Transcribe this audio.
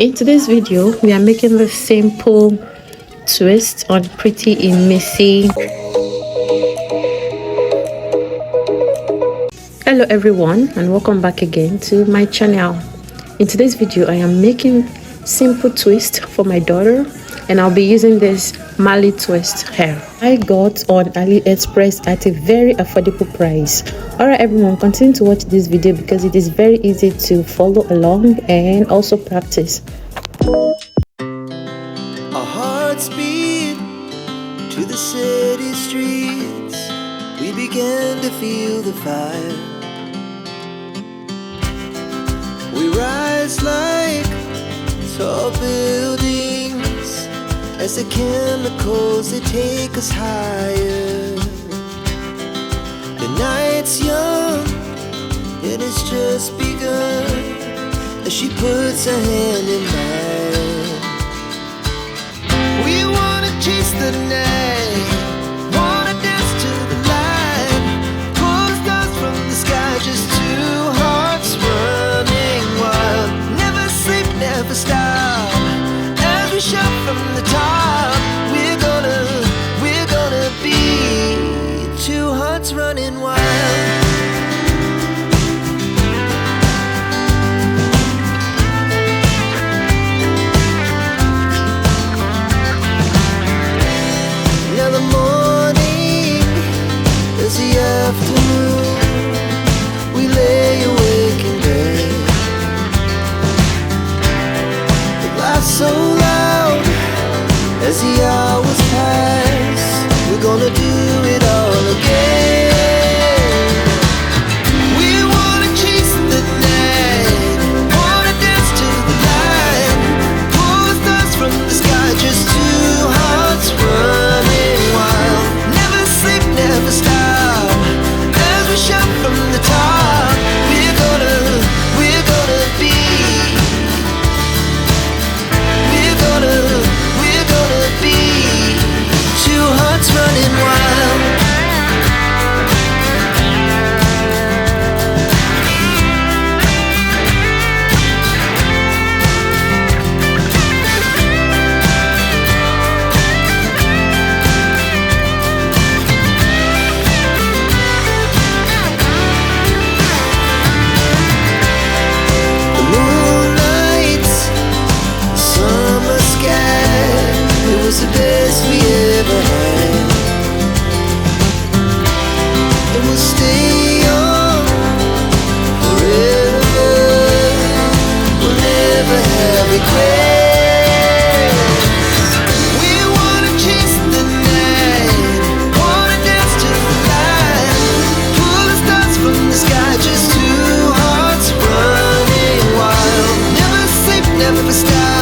In today's video, we are making the simple twist on Prettyimisi. Hello everyone, and welcome back again to my channel. In today's video, I am making simple twist for my daughter, and I'll be using this Marley twist hair I got on AliExpress at a very affordable price. Alright everyone, continue to watch this video because it is very easy to follow along and also practice. Our hearts beat to the city streets. We began to feel the fire. We rise like tall buildings as the chemicals, they take us higher. The night's young, it has just begun as she puts her hand in mine. We wanna chase the night, wanna dance to the light, pull the stars from the sky, just two hearts running wild. Never sleep, never stop, as we shout from the top. We're gonna be two hearts running wild. We lay awake in bed. The laughs so loud as the hours pass. We're gonna do it all again. We wanna chase the night, wanna dance to the light, pull the stars from the sky, just two hearts running wild. Never sleep, never stop, shout from the top. We're gonna be, we're gonna be two hearts running wild. The best we ever had, and we'll stay on forever. We'll never have regrets. We wanna chase the night, wanna dance to the light, pull the stars from the sky, just two hearts running wild. Never sleep, never stop,